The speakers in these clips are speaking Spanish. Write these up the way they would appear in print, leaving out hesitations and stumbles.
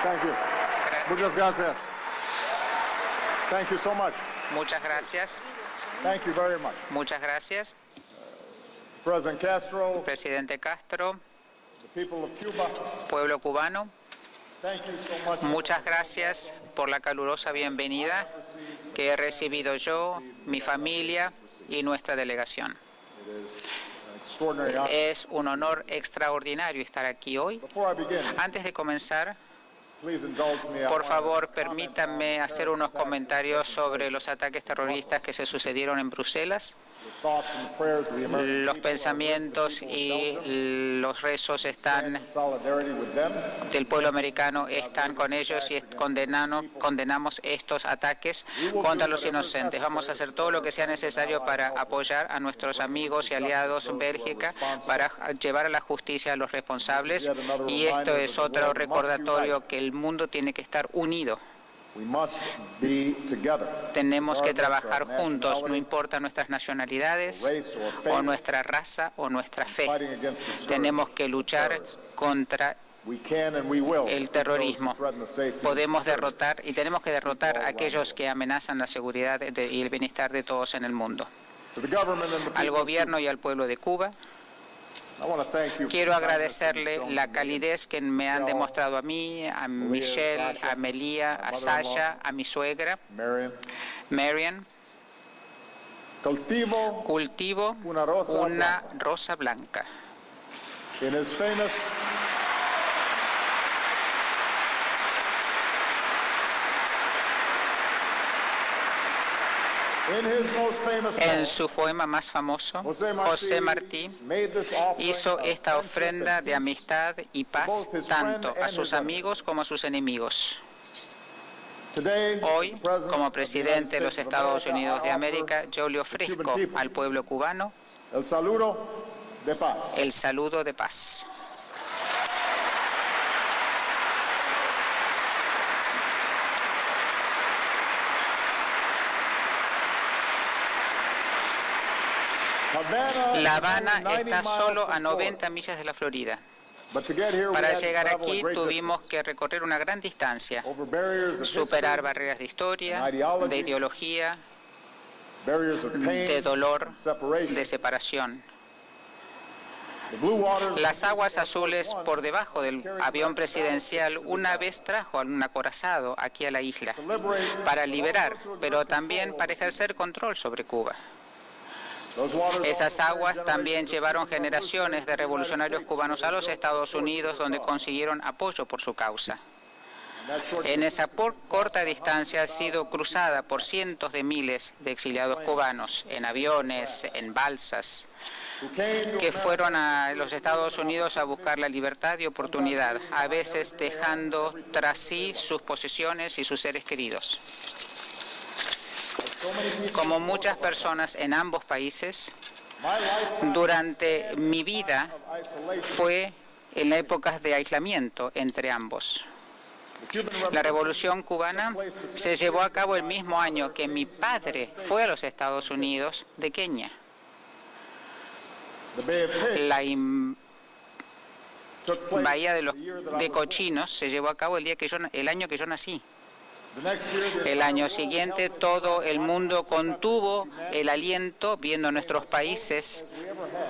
Thank you. Gracias. Muchas gracias. Thank you so much. Muchas gracias. Thank you very much. Muchas gracias. President Castro, Presidente Castro, the people of Cuba, pueblo cubano, thank you so much. muchas gracias por la calurosa bienvenida que he recibido yo, mi familia y nuestra delegación. It is an extraordinary honor. Es un honor extraordinario estar aquí hoy. Before I begin, Antes de comenzar, please indulge me. por favor, permítanme hacer unos comentarios sobre los ataques terroristas que se sucedieron en Bruselas. Los pensamientos y los rezos del pueblo americano están con ellos y condenamos estos ataques contra los inocentes. Vamos a hacer todo lo que sea necesario para apoyar a nuestros amigos y aliados en Bélgica para llevar a la justicia a los responsables, y esto es otro recordatorio que el mundo tiene que estar unido. Tenemos que trabajar juntos, no importa nuestras nacionalidades o nuestra raza o nuestra fe. Tenemos que luchar contra el terrorismo. Podemos derrotar y tenemos que derrotar a aquellos que amenazan la seguridad y el bienestar de todos en el mundo. Al gobierno y al pueblo de Cuba, quiero agradecerle la calidez que me han demostrado a mí, a Michelle, a Melia, a Sasha, a mi suegra, Marian. Cultivo una rosa blanca. En su poema más famoso, José Martí hizo esta ofrenda de amistad y paz tanto a sus amigos como a sus enemigos. Hoy, como presidente de los Estados Unidos de América, yo le ofrezco al pueblo cubano el saludo de paz. La Habana está solo a 90 millas de la Florida. Para llegar aquí tuvimos que recorrer una gran distancia, superar barreras de historia, de ideología, de dolor, de separación. Las aguas azules por debajo del avión presidencial una vez trajo a un acorazado aquí a la isla para liberar, pero también para ejercer control sobre Cuba. Esas aguas también llevaron generaciones de revolucionarios cubanos a los Estados Unidos, donde consiguieron apoyo por su causa. En esa corta distancia ha sido cruzada por cientos de miles de exiliados cubanos, en aviones, en balsas, que fueron a los Estados Unidos a buscar la libertad y oportunidad, a veces dejando tras sí sus posesiones y sus seres queridos. Como muchas personas en ambos países, durante mi vida fue en épocas de aislamiento entre ambos. La Revolución cubana se llevó a cabo el mismo año que mi padre fue a los Estados Unidos de Kenia. La Bahía de Cochinos se llevó a cabo el año que yo nací. El año siguiente todo el mundo contuvo el aliento viendo nuestros países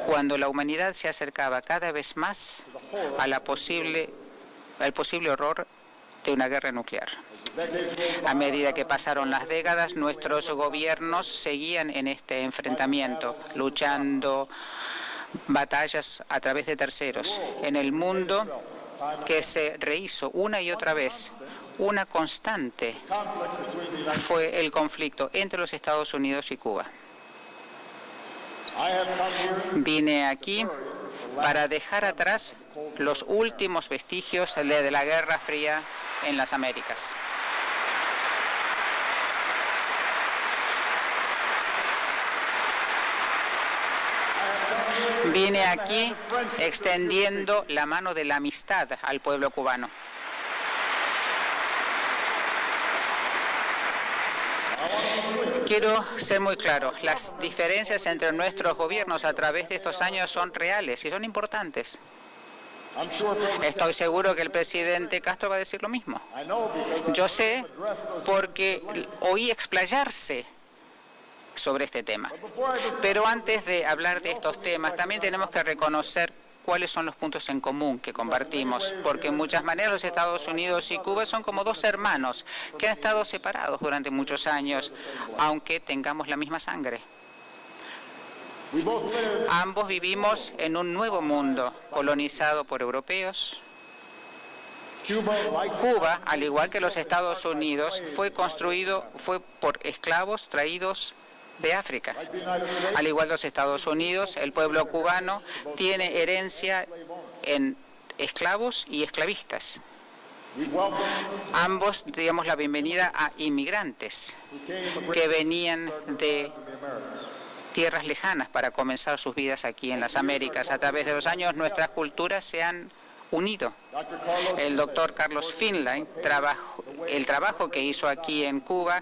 cuando la humanidad se acercaba cada vez más al posible horror de una guerra nuclear. A medida que pasaron las décadas, nuestros gobiernos seguían en este enfrentamiento, luchando batallas a través de terceros. En el mundo que se rehizo una y otra vez, una constante fue el conflicto entre los Estados Unidos y Cuba. Vine aquí para dejar atrás los últimos vestigios de la Guerra Fría en las Américas. Vine aquí extendiendo la mano de la amistad al pueblo cubano. Quiero ser muy claro, las diferencias entre nuestros gobiernos a través de estos años son reales y son importantes. Estoy seguro que el presidente Castro va a decir lo mismo. Yo sé porque oí explayarse sobre este tema. Pero antes de hablar de estos temas, también tenemos que reconocer cuáles son los puntos en común que compartimos, porque en muchas maneras los Estados Unidos y Cuba son como dos hermanos que han estado separados durante muchos años, aunque tengamos la misma sangre. Ambos vivimos en un nuevo mundo colonizado por europeos. Cuba, al igual que los Estados Unidos, fue por esclavos traídos de África. Al igual que los Estados Unidos, el pueblo cubano tiene herencia en esclavos y esclavistas. Ambos damos la bienvenida a inmigrantes que venían de tierras lejanas para comenzar sus vidas aquí en las Américas. A través de los años nuestras culturas se han unido. El doctor Carlos Finlay, el trabajo que hizo aquí en Cuba,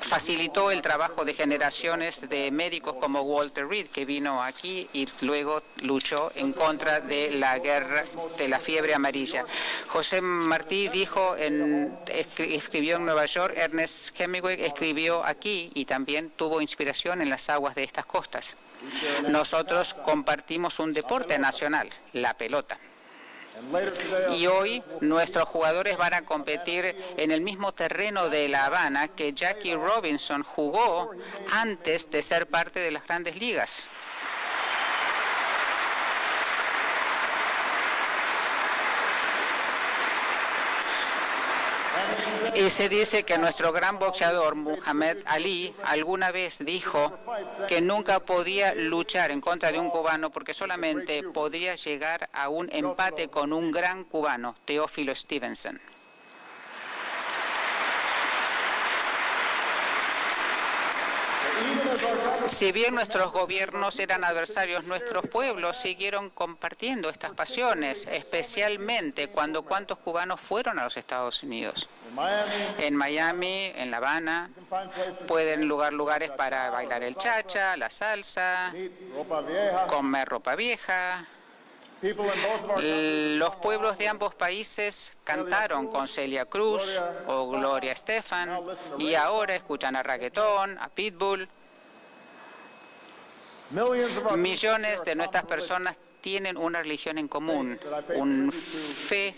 facilitó el trabajo de generaciones de médicos como Walter Reed, que vino aquí y luego luchó en contra de la guerra de la fiebre amarilla. José Martí escribió en Nueva York, Ernest Hemingway escribió aquí y también tuvo inspiración en las aguas de estas costas. Nosotros compartimos un deporte nacional, la pelota. Y hoy nuestros jugadores van a competir en el mismo terreno de La Habana que Jackie Robinson jugó antes de ser parte de las grandes ligas. Y se dice que nuestro gran boxeador Muhammad Ali alguna vez dijo que nunca podía luchar en contra de un cubano porque solamente podría llegar a un empate con un gran cubano, Teófilo Stevenson. Si bien nuestros gobiernos eran adversarios, nuestros pueblos siguieron compartiendo estas pasiones, especialmente cuando cuántos cubanos fueron a los Estados Unidos. En Miami, en La Habana, pueden lugares para bailar el cha-cha, la salsa, comer ropa vieja. Los pueblos de ambos países cantaron con Celia Cruz o Gloria Estefan y ahora escuchan a reggaetón, a Pitbull. Millones de nuestras personas tienen una religión en común, una fe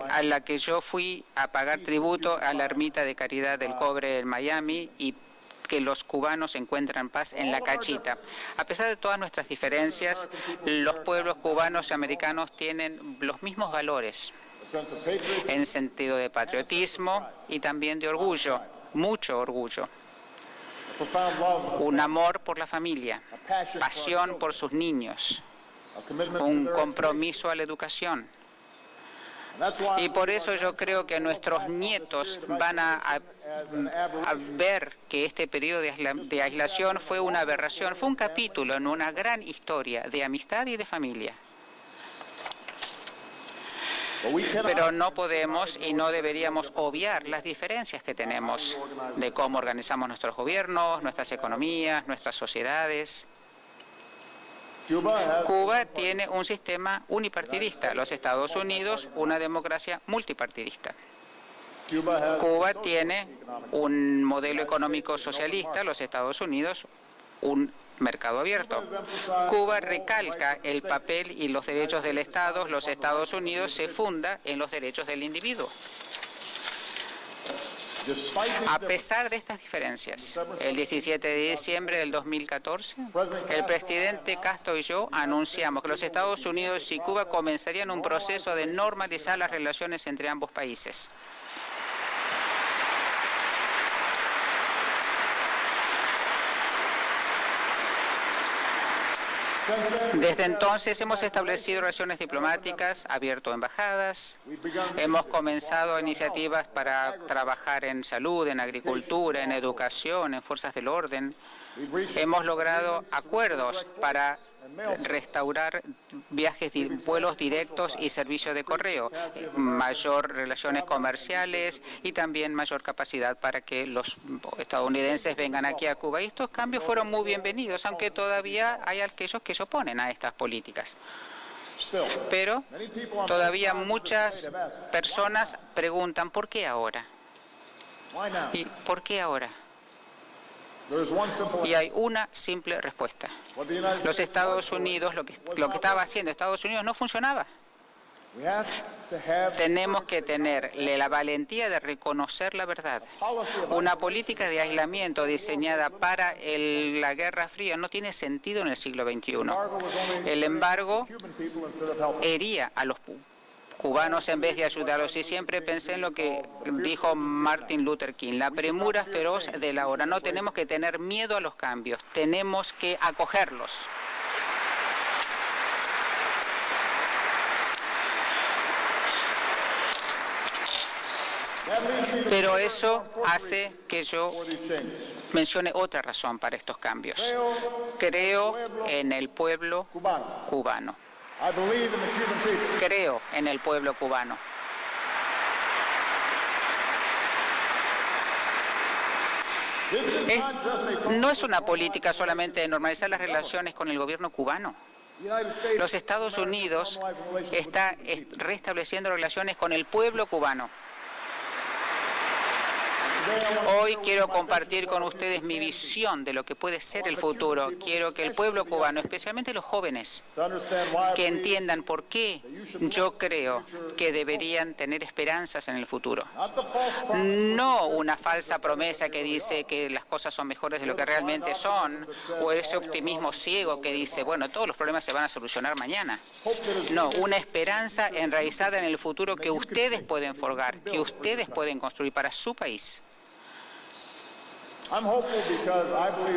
a la que yo fui a pagar tributo a la Ermita de Caridad del Cobre en Miami y que los cubanos encuentran paz en La Cachita. A pesar de todas nuestras diferencias, los pueblos cubanos y americanos tienen los mismos valores en sentido de patriotismo y también de orgullo, mucho orgullo. Un amor por la familia, pasión por sus niños, un compromiso a la educación. Y por eso yo creo que nuestros nietos van a ver que este periodo de aislación fue una aberración, fue un capítulo en una gran historia de amistad y de familia. Pero no podemos y no deberíamos obviar las diferencias que tenemos de cómo organizamos nuestros gobiernos, nuestras economías, nuestras sociedades. Cuba tiene un sistema unipartidista, los Estados Unidos una democracia multipartidista. Cuba tiene un modelo económico socialista, los Estados Unidos un mercado abierto. Cuba recalca el papel y los derechos del Estado, los Estados Unidos se funda en los derechos del individuo. A pesar de estas diferencias, el 17 de diciembre del 2014, el presidente Castro y yo anunciamos que los Estados Unidos y Cuba comenzarían un proceso de normalizar las relaciones entre ambos países. Desde entonces hemos establecido relaciones diplomáticas, abierto embajadas, hemos comenzado iniciativas para trabajar en salud, en agricultura, en educación, en fuerzas del orden. Hemos logrado acuerdos para restaurar vuelos directos y servicios de correo, mayor relaciones comerciales y también mayor capacidad para que los estadounidenses vengan aquí a Cuba. Y estos cambios fueron muy bienvenidos, aunque todavía hay aquellos que se oponen a estas políticas. Pero todavía muchas personas preguntan, ¿por qué ahora? ¿Y por qué ahora? Y hay una simple respuesta. Los Estados Unidos, lo que estaba haciendo Estados Unidos no funcionaba. Tenemos que tener la valentía de reconocer la verdad. Una política de aislamiento diseñada para la Guerra Fría no tiene sentido en el siglo XXI. El embargo hería a los cubanos en vez de ayudarlos. Y siempre pensé en lo que dijo Martin Luther King, la premura feroz de la hora. No tenemos que tener miedo a los cambios, tenemos que acogerlos. Pero eso hace que yo mencione otra razón para estos cambios. Creo en el pueblo cubano. Creo en el pueblo cubano. No es una política solamente de normalizar las relaciones con el gobierno cubano. Los Estados Unidos está restableciendo relaciones con el pueblo cubano. Hoy quiero compartir con ustedes mi visión de lo que puede ser el futuro. Quiero que el pueblo cubano, especialmente los jóvenes, que entiendan por qué yo creo que deberían tener esperanzas en el futuro. No una falsa promesa que dice que las cosas son mejores de lo que realmente son, o ese optimismo ciego que dice, bueno, todos los problemas se van a solucionar mañana. No, una esperanza enraizada en el futuro que ustedes pueden forjar, que ustedes pueden construir para su país.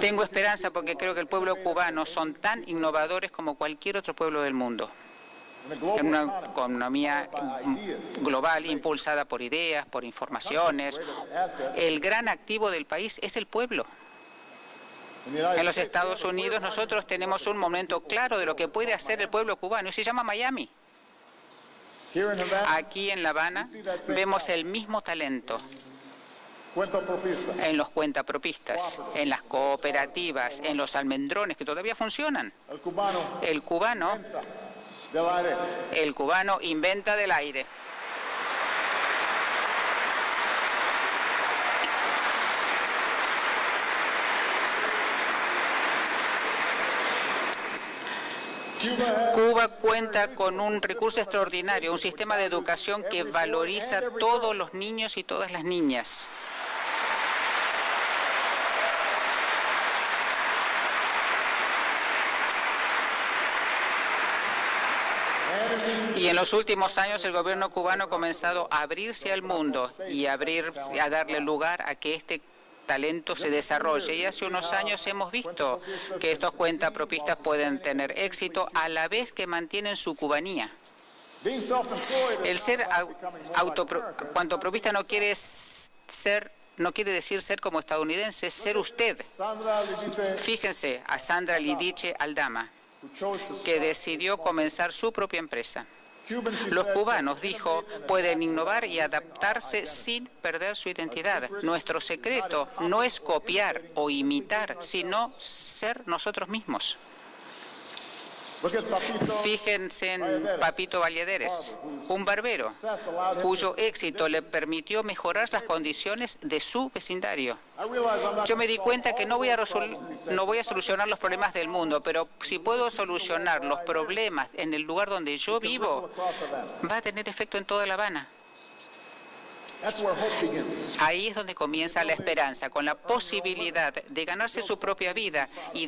Tengo esperanza porque creo que el pueblo cubano son tan innovadores como cualquier otro pueblo del mundo. En una economía global impulsada por ideas, por informaciones, el gran activo del país es el pueblo. En los Estados Unidos nosotros tenemos un momento claro de lo que puede hacer el pueblo cubano y se llama Miami. Aquí en La Habana vemos el mismo talento. En los cuentapropistas, en las cooperativas, en los almendrones que todavía funcionan. El cubano inventa del aire. Cuba cuenta con un recurso extraordinario, un sistema de educación que valoriza a todos los niños y todas las niñas. Y en los últimos años el gobierno cubano ha comenzado a abrirse al mundo y a darle lugar a que este talento se desarrolle. Y hace unos años hemos visto que estos cuentapropistas pueden tener éxito a la vez que mantienen su cubanía. El ser cuantapropista no quiere decir ser como estadounidense, es ser usted. Fíjense a Sandra Lidice Aldama, que decidió comenzar su propia empresa. Los cubanos, dijo, pueden innovar y adaptarse sin perder su identidad. Nuestro secreto no es copiar o imitar, sino ser nosotros mismos. Fíjense en Papito Valladares, un barbero, cuyo éxito le permitió mejorar las condiciones de su vecindario. Yo me di cuenta que no voy a solucionar los problemas del mundo, pero si puedo solucionar los problemas en el lugar donde yo vivo, va a tener efecto en toda La Habana. Ahí es donde comienza la esperanza, con la posibilidad de ganarse su propia vida y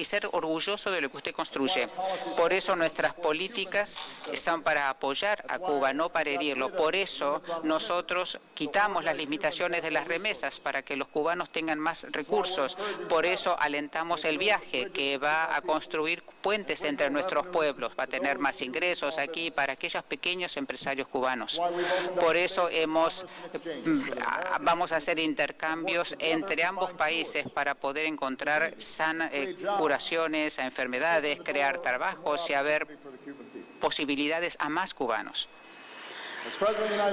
ser orgulloso de lo que usted construye. Por eso nuestras políticas son para apoyar a Cuba, no para herirlo. Por eso nosotros quitamos las limitaciones de las remesas para que los cubanos tengan más recursos. Por eso alentamos el viaje que va a construir puentes entre nuestros pueblos, va a tener más ingresos aquí para aquellos pequeños empresarios cubanos. Por eso hemos vamos a hacer intercambios entre ambos países para poder encontrar curaciones a enfermedades, crear trabajos y haber posibilidades a más cubanos.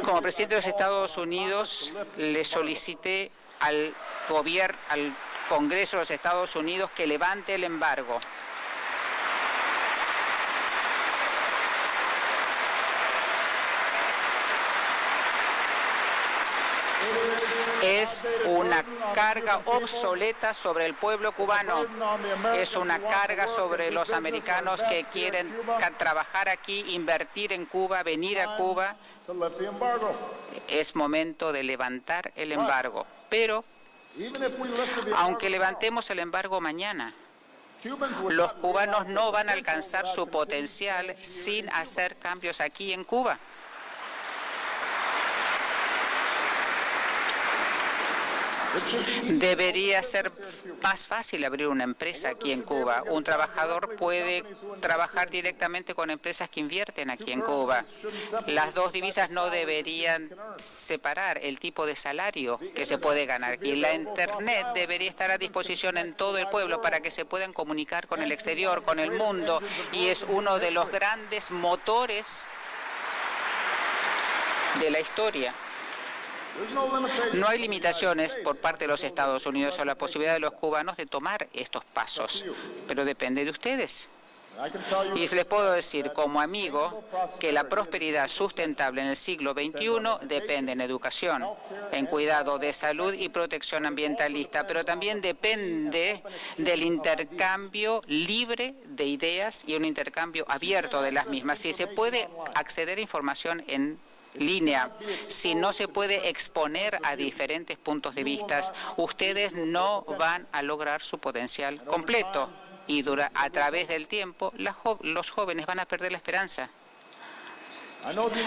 Como presidente de los Estados Unidos, le solicité al gobierno, al Congreso de los Estados Unidos, que levante el embargo. Es una carga obsoleta sobre el pueblo cubano. Es una carga sobre los americanos que quieren trabajar aquí, invertir en Cuba, venir a Cuba. Es momento de levantar el embargo. Pero, aunque levantemos el embargo mañana, los cubanos no van a alcanzar su potencial sin hacer cambios aquí en Cuba. Debería ser más fácil abrir una empresa aquí en Cuba. Un trabajador puede trabajar directamente con empresas que invierten aquí en Cuba. Las dos divisas no deberían separar el tipo de salario que se puede ganar aquí. La Internet debería estar a disposición en todo el pueblo para que se puedan comunicar con el exterior, con el mundo, y es uno de los grandes motores de la historia. No hay limitaciones por parte de los Estados Unidos a la posibilidad de los cubanos de tomar estos pasos, pero depende de ustedes. Y les puedo decir como amigo que la prosperidad sustentable en el siglo XXI depende en educación, en cuidado de salud y protección ambientalista, pero también depende del intercambio libre de ideas y un intercambio abierto de las mismas. Si se puede acceder a información en línea, si no se puede exponer a diferentes puntos de vista, ustedes no van a lograr su potencial completo. Y a través del tiempo, los jóvenes van a perder la esperanza.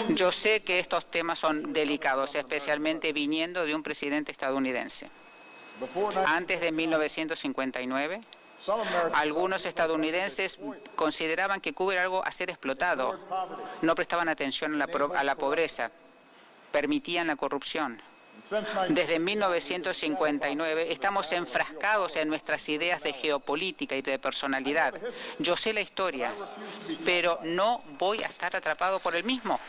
Yo sé que estos temas son delicados, especialmente viniendo de un presidente estadounidense. Antes de 1959, algunos estadounidenses consideraban que Cuba era algo a ser explotado. No prestaban atención a la pobreza, permitían la corrupción. Desde 1959 estamos enfrascados en nuestras ideas de geopolítica y de personalidad. Yo sé la historia, pero no voy a estar atrapado por el mismo.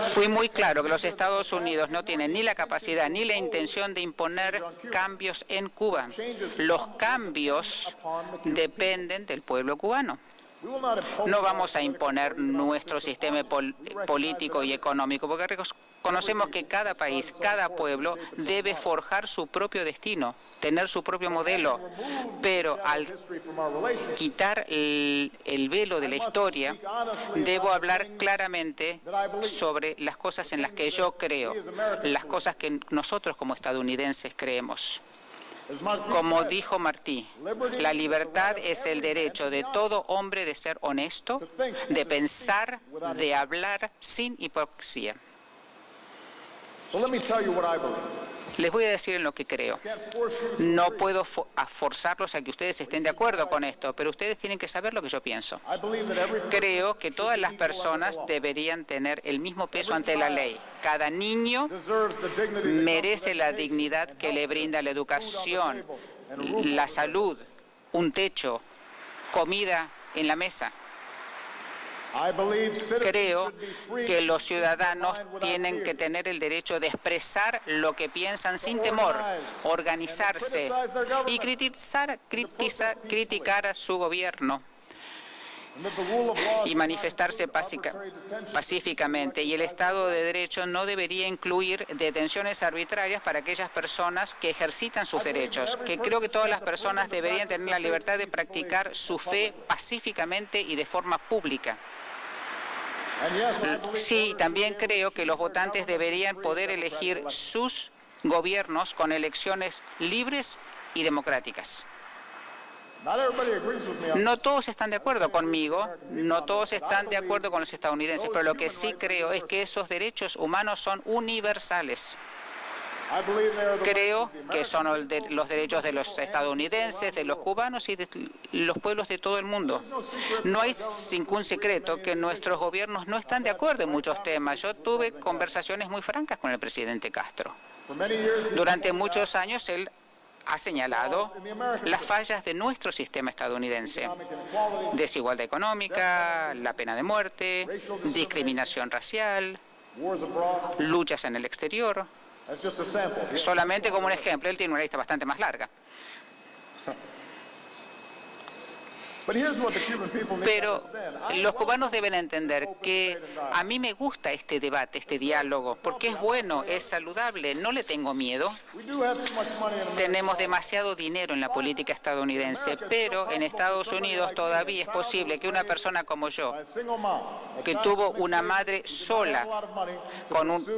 Fui muy claro que los Estados Unidos no tienen ni la capacidad ni la intención de imponer cambios en Cuba. Los cambios dependen del pueblo cubano. No vamos a imponer nuestro sistema político y económico, porque conocemos que cada país, cada pueblo debe forjar su propio destino, tener su propio modelo. Pero al quitar el velo de la historia, debo hablar claramente sobre las cosas en las que yo creo, las cosas que nosotros como estadounidenses creemos. Como dijo Martí, la libertad es el derecho de todo hombre de ser honesto, de pensar, de hablar sin hipocresía. Les voy a decir en lo que creo. No puedo forzarlos a que ustedes estén de acuerdo con esto, pero ustedes tienen que saber lo que yo pienso. Creo que todas las personas deberían tener el mismo peso ante la ley. Cada niño merece la dignidad que le brinda la educación, la salud, un techo, comida en la mesa. Creo que los ciudadanos tienen que tener el derecho de expresar lo que piensan sin temor, organizarse y criticar a su gobierno y manifestarse pacíficamente. Y el Estado de Derecho no debería incluir detenciones arbitrarias para aquellas personas que ejercitan sus derechos. Que creo que todas las personas deberían tener la libertad de practicar su fe pacíficamente y de forma pública. Sí, también creo que los votantes deberían poder elegir sus gobiernos con elecciones libres y democráticas. No todos están de acuerdo conmigo, no todos están de acuerdo con los estadounidenses, pero lo que sí creo es que esos derechos humanos son universales. Creo que son los derechos de los estadounidenses, de los cubanos y de los pueblos de todo el mundo. No hay ningún secreto que nuestros gobiernos no están de acuerdo en muchos temas. Yo tuve conversaciones muy francas con el presidente Castro. Durante muchos años él ha señalado las fallas de nuestro sistema estadounidense: desigualdad económica, la pena de muerte, discriminación racial, luchas en el exterior. Solamente como un ejemplo, él tiene una lista bastante más larga. Pero los cubanos deben entender que a mí me gusta este debate, este diálogo, porque es bueno, es saludable, no le tengo miedo. Tenemos demasiado dinero en la política estadounidense, pero en Estados Unidos todavía es posible que una persona como yo, que tuvo una madre sola,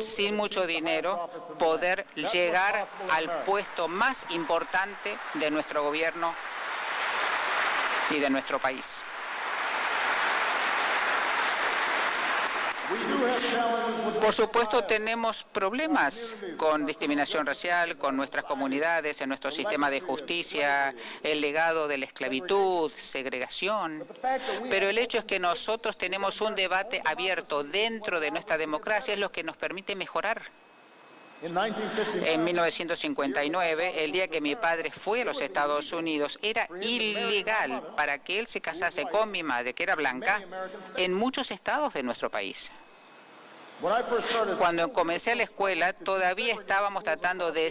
sin mucho dinero, poder llegar al puesto más importante de nuestro gobierno y de nuestro país. Por supuesto, tenemos problemas con discriminación racial, con nuestras comunidades, en nuestro sistema de justicia, el legado de la esclavitud, segregación. Pero el hecho es que nosotros tenemos un debate abierto dentro de nuestra democracia, es lo que nos permite mejorar. En 1959, el día que mi padre fue a los Estados Unidos, era ilegal para que él se casase con mi madre, que era blanca, en muchos estados de nuestro país. Cuando comencé la escuela, todavía estábamos tratando de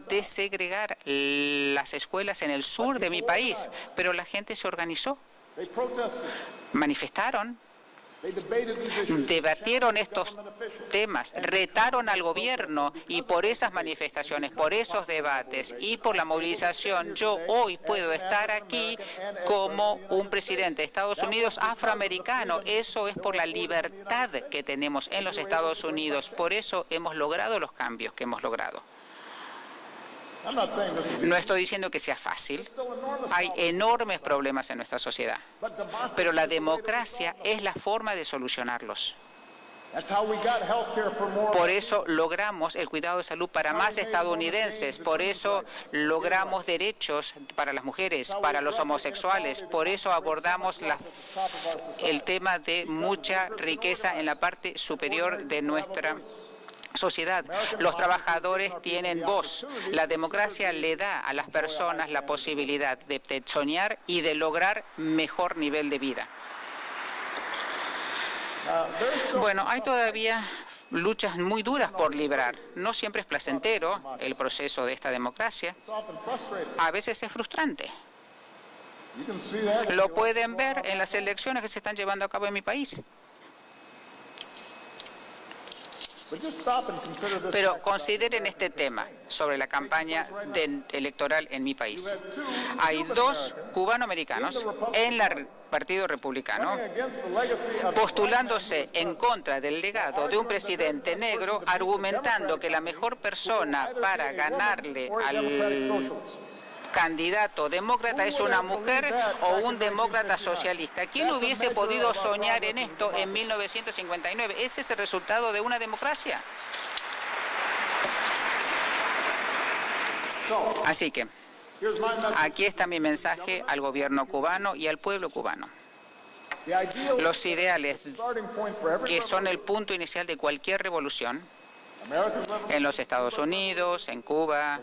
desegregar las escuelas en el sur de mi país, pero la gente se organizó, manifestaron, debatieron estos temas, retaron al gobierno, y por esas manifestaciones, por esos debates y por la movilización, yo hoy puedo estar aquí como un presidente de Estados Unidos afroamericano. Eso es por la libertad que tenemos en los Estados Unidos. Por eso hemos logrado los cambios que hemos logrado. No estoy diciendo que sea fácil. Hay enormes problemas en nuestra sociedad, pero la democracia es la forma de solucionarlos. Por eso logramos el cuidado de salud para más estadounidenses, por eso logramos derechos para las mujeres, para los homosexuales, por eso abordamos el tema de mucha riqueza en la parte superior de nuestra sociedad. Los trabajadores tienen voz. La democracia le da a las personas la posibilidad de soñar y de lograr mejor nivel de vida. Bueno, hay todavía luchas muy duras por librar. No siempre es placentero el proceso de esta democracia. A veces es frustrante. Lo pueden ver en las elecciones que se están llevando a cabo en mi país. Pero consideren este tema sobre la campaña electoral en mi país. Hay dos cubanoamericanos en el Partido Republicano postulándose en contra del legado de un presidente negro, argumentando que la mejor persona para ganarle al candidato demócrata es una mujer o un demócrata socialista. ¿Quién hubiese podido soñar en esto en 1959? Ese es el resultado de una democracia. Así que aquí está mi mensaje al gobierno cubano y al pueblo cubano. Los ideales que son el punto inicial de cualquier revolución en los Estados Unidos, en Cuba,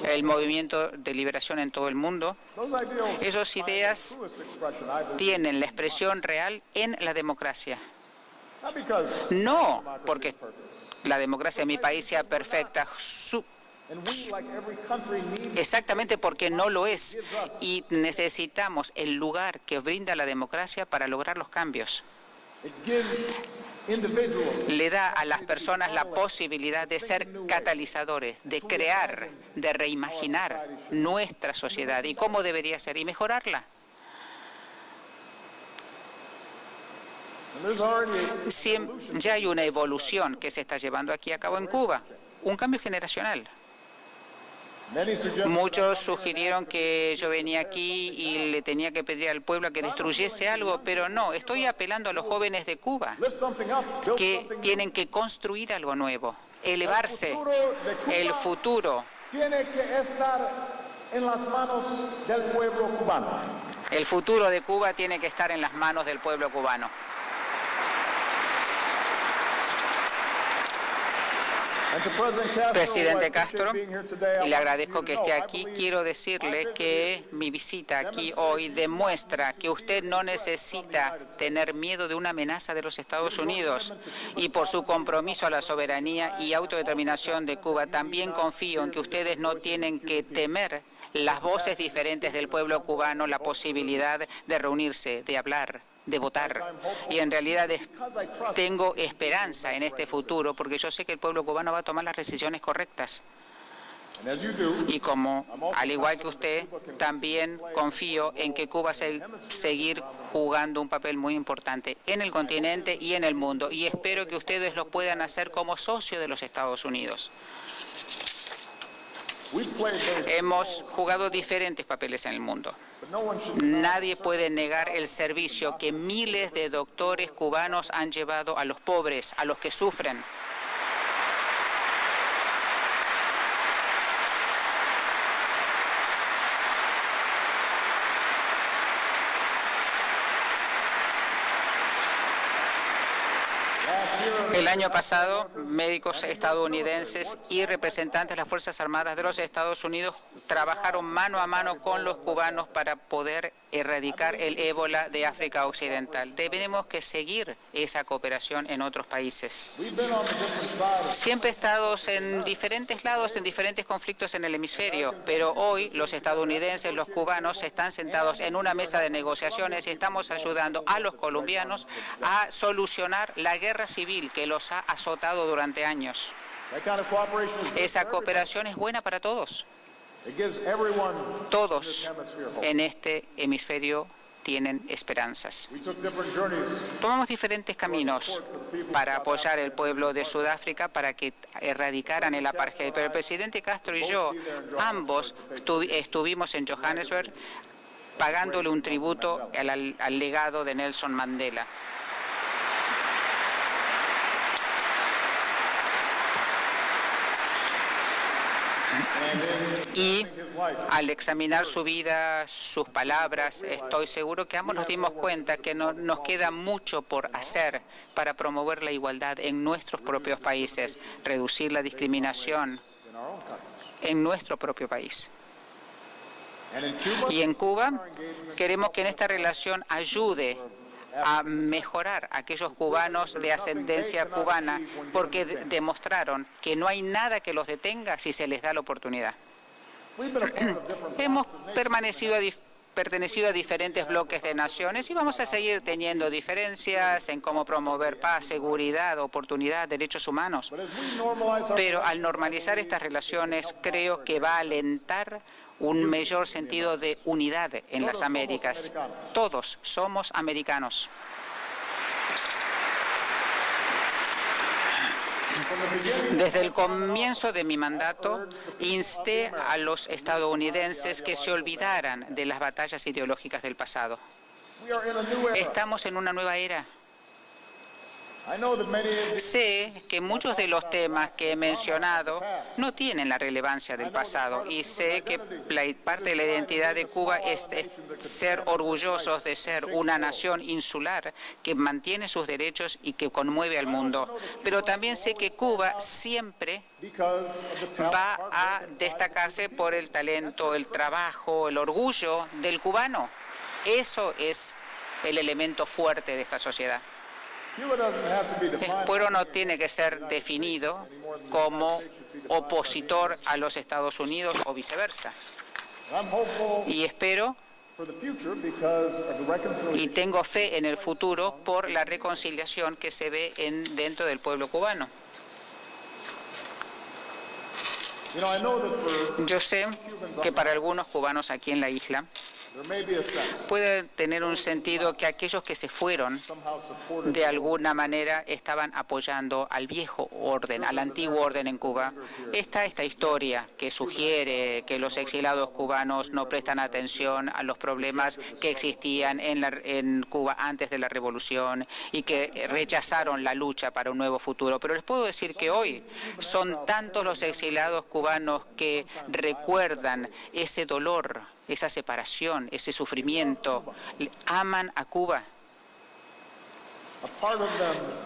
el movimiento de liberación en todo el mundo, esas ideas tienen la expresión real en la democracia. No porque la democracia en mi país sea perfecta, exactamente porque no lo es, y necesitamos el lugar que brinda la democracia para lograr los cambios. Le da a las personas la posibilidad de ser catalizadores, de crear, de reimaginar nuestra sociedad y cómo debería ser y mejorarla. Ya hay una evolución que se está llevando aquí a cabo en Cuba, un cambio generacional. Muchos sugirieron que yo venía aquí y le tenía que pedir al pueblo que destruyese algo, pero no, estoy apelando a los jóvenes de Cuba que tienen que construir algo nuevo. elevarse. El futuro tiene que estar en las manos del pueblo cubano. El futuro de Cuba tiene que estar en las manos del pueblo cubano. Presidente Castro, y le agradezco que esté aquí, quiero decirle que mi visita aquí hoy demuestra que usted no necesita tener miedo de una amenaza de los Estados Unidos, y por su compromiso a la soberanía y autodeterminación de Cuba, también confío en que ustedes no tienen que temer las voces diferentes del pueblo cubano, la posibilidad de reunirse, de hablar, de votar. Y en realidad tengo esperanza en este futuro porque yo sé que el pueblo cubano va a tomar las decisiones correctas. Y al igual que usted, también confío en que Cuba seguir jugando un papel muy importante en el continente y en el mundo. Y espero que ustedes lo puedan hacer como socio de los Estados Unidos. Hemos jugado diferentes papeles en el mundo. Nadie puede negar el servicio que miles de doctores cubanos han llevado a los pobres, a los que sufren. El año pasado, médicos estadounidenses y representantes de las Fuerzas Armadas de los Estados Unidos trabajaron mano a mano con los cubanos para poder erradicar el ébola de África Occidental. Tenemos que seguir esa cooperación en otros países. Siempre estamos en diferentes lados, en diferentes conflictos en el hemisferio, pero hoy los estadounidenses, los cubanos, están sentados en una mesa de negociaciones y estamos ayudando a los colombianos a solucionar la guerra civil que los ha azotado durante años. Esa cooperación es buena para todos. Todos en este hemisferio tienen esperanzas. Tomamos diferentes caminos para apoyar al pueblo de Sudáfrica para que erradicaran el apartheid, pero el presidente Castro y yo ambos estuvimos en Johannesburg pagándole un tributo al legado de Nelson Mandela. Y al examinar su vida, sus palabras, estoy seguro que ambos nos dimos cuenta que nos queda mucho por hacer para promover la igualdad en nuestros propios países, reducir la discriminación en nuestro propio país. Y en Cuba queremos que en esta relación ayude a mejorar a aquellos cubanos de ascendencia cubana, porque demostraron que no hay nada que los detenga si se les da la oportunidad. Hemos pertenecido a diferentes bloques de naciones y vamos a seguir teniendo diferencias en cómo promover paz, seguridad, oportunidad, derechos humanos. Pero al normalizar estas relaciones, creo que va a alentar un mayor sentido de unidad en las Américas. Todos somos americanos. Desde el comienzo de mi mandato, insté a los estadounidenses que se olvidaran de las batallas ideológicas del pasado. Estamos en una nueva era. Sé que muchos de los temas que he mencionado no tienen la relevancia del pasado y sé que parte de la identidad de Cuba es ser orgullosos de ser una nación insular que mantiene sus derechos y que conmueve al mundo. Pero también sé que Cuba siempre va a destacarse por el talento, el trabajo, el orgullo del cubano. Eso es el elemento fuerte de esta sociedad. El pueblo no tiene que ser definido como opositor a los Estados Unidos o viceversa. Y espero y tengo fe en el futuro por la reconciliación que se ve dentro del pueblo cubano. Yo sé que para algunos cubanos aquí en la isla, Puede tener un sentido que aquellos que se fueron de alguna manera estaban apoyando al viejo orden, al antiguo orden en Cuba. Esta historia que sugiere que los exilados cubanos no prestan atención a los problemas que existían en Cuba antes de la revolución y que rechazaron la lucha para un nuevo futuro. Pero les puedo decir que hoy son tantos los exilados cubanos que recuerdan ese dolor, esa separación, ese sufrimiento. Aman a Cuba.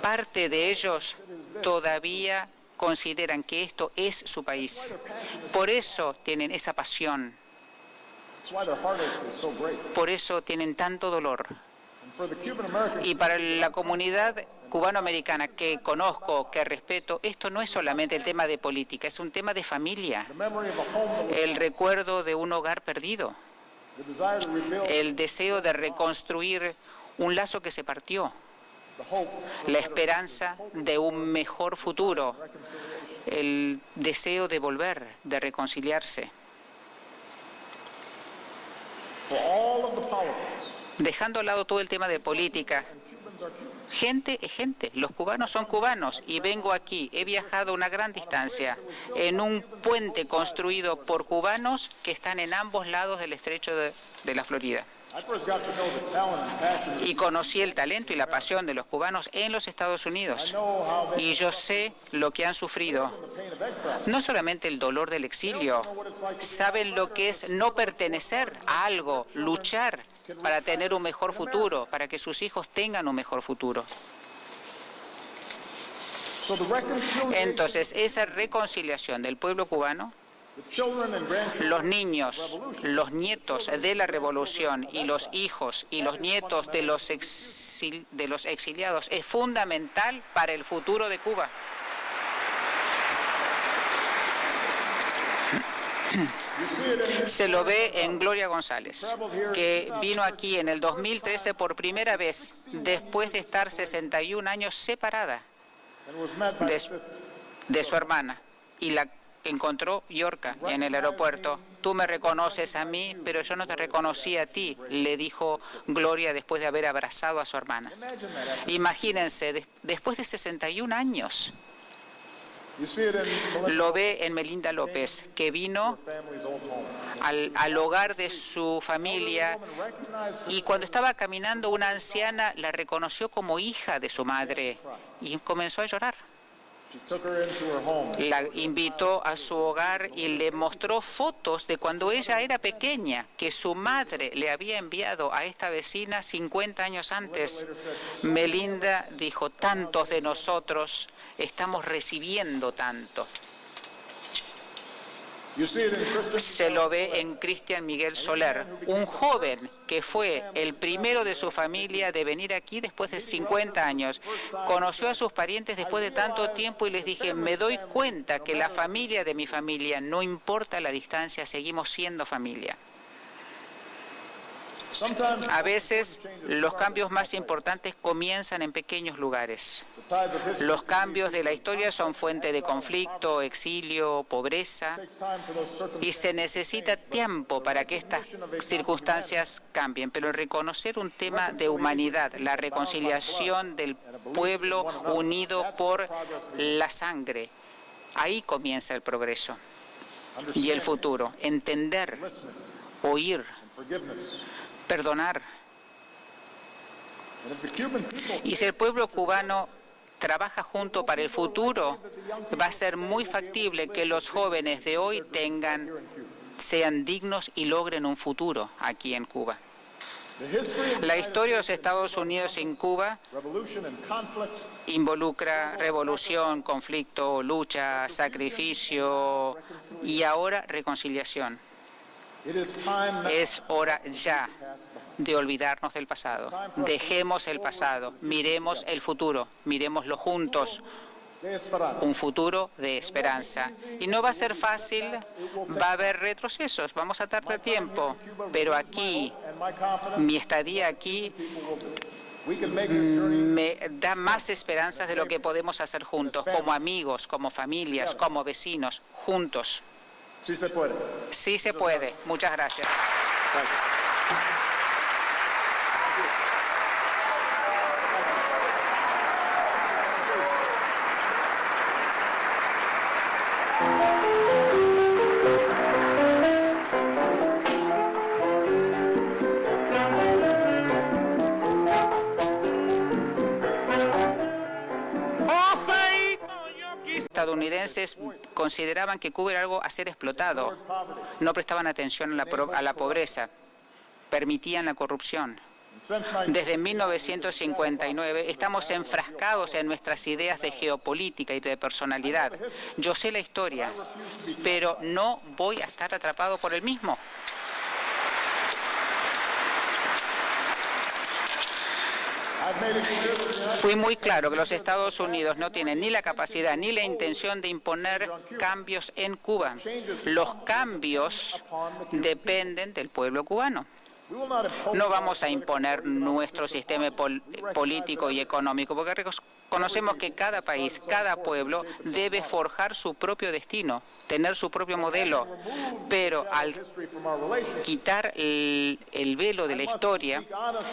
Parte de ellos todavía consideran que esto es su país. Por eso tienen esa pasión. Por eso tienen tanto dolor. Y para la comunidad cubanoamericana que conozco, que respeto, esto no es solamente el tema de política, es un tema de familia. El recuerdo de un hogar perdido. El deseo de reconstruir un lazo que se partió. La esperanza de un mejor futuro. El deseo de volver, de reconciliarse. Dejando al lado todo el tema de política, gente es gente, los cubanos son cubanos y vengo aquí, he viajado una gran distancia en un puente construido por cubanos que están en ambos lados del estrecho de la Florida. Y conocí el talento y la pasión de los cubanos en los Estados Unidos. Y yo sé lo que han sufrido. No solamente el dolor del exilio, saben lo que es no pertenecer a algo, luchar para tener un mejor futuro, para que sus hijos tengan un mejor futuro. Entonces, esa reconciliación del pueblo cubano, los niños, los nietos de la revolución y los hijos y los nietos de los exiliados es fundamental para el futuro de Cuba. Se lo ve en Gloria González, que vino aquí en el 2013 por primera vez, después de estar 61 años separada de su hermana, y la encontró Yorka en el aeropuerto. Tú me reconoces a mí, pero yo no te reconocí a ti, le dijo Gloria después de haber abrazado a su hermana. Imagínense, después de 61 años. Lo ve en Melinda López, que vino al hogar de su familia y cuando estaba caminando una anciana la reconoció como hija de su madre y comenzó a llorar. La invitó a su hogar y le mostró fotos de cuando ella era pequeña, que su madre le había enviado a esta vecina 50 años antes. Melinda dijo, tantos de nosotros estamos recibiendo tanto. Se lo ve en Cristian Miguel Soler, un joven que fue el primero de su familia de venir aquí después de 50 años. Conoció a sus parientes después de tanto tiempo y les dije, me doy cuenta que la familia de mi familia, no importa la distancia, seguimos siendo familia. A veces los cambios más importantes comienzan en pequeños lugares. Los cambios de la historia son fuente de conflicto, exilio, pobreza, y se necesita tiempo para que estas circunstancias cambien. Pero reconocer un tema de humanidad, la reconciliación del pueblo unido por la sangre, ahí comienza el progreso y el futuro. Entender, oír, perdonar. Y si el pueblo cubano trabaja junto para el futuro, va a ser muy factible que los jóvenes de hoy sean dignos y logren un futuro aquí en Cuba. La historia de los Estados Unidos en Cuba involucra revolución, conflicto, lucha, sacrificio y ahora reconciliación. Es hora ya de olvidarnos del pasado. Dejemos el pasado, miremos el futuro, miremoslo juntos. Un futuro de esperanza. Y no va a ser fácil, va a haber retrocesos, vamos a tardar tiempo, pero aquí, mi estadía aquí me da más esperanzas de lo que podemos hacer juntos, como amigos, como familias, como vecinos, juntos. Sí se puede. Sí se puede. Muchas gracias. estadounidenses consideraban que Cuba era algo a ser explotado. No prestaban atención a la pobreza, permitían la corrupción. Desde 1959 estamos enfrascados en nuestras ideas de geopolítica y de personalidad. Yo sé la historia, pero no voy a estar atrapado por el mismo. Fui muy claro que los Estados Unidos no tienen ni la capacidad ni la intención de imponer cambios en Cuba. Los cambios dependen del pueblo cubano. No vamos a imponer nuestro sistema político y económico, porque conocemos que cada país, cada pueblo debe forjar su propio destino, tener su propio modelo. Pero al quitar el velo de la historia,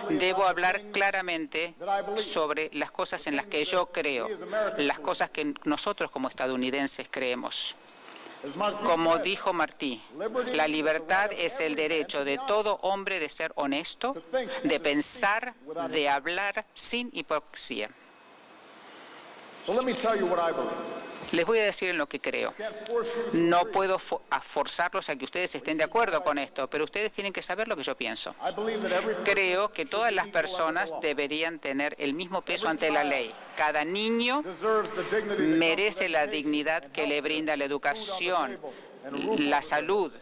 debo hablar claramente sobre las cosas en las que yo creo, las cosas que nosotros como estadounidenses creemos. Como dijo Martí, la libertad es el derecho de todo hombre de ser honesto, de pensar, de hablar sin hipocresía. Les voy a decir en lo que creo. No puedo forzarlos a que ustedes estén de acuerdo con esto, pero ustedes tienen que saber lo que yo pienso. Creo que todas las personas deberían tener el mismo peso ante la ley. Cada niño merece la dignidad que le brinda la educación, la salud,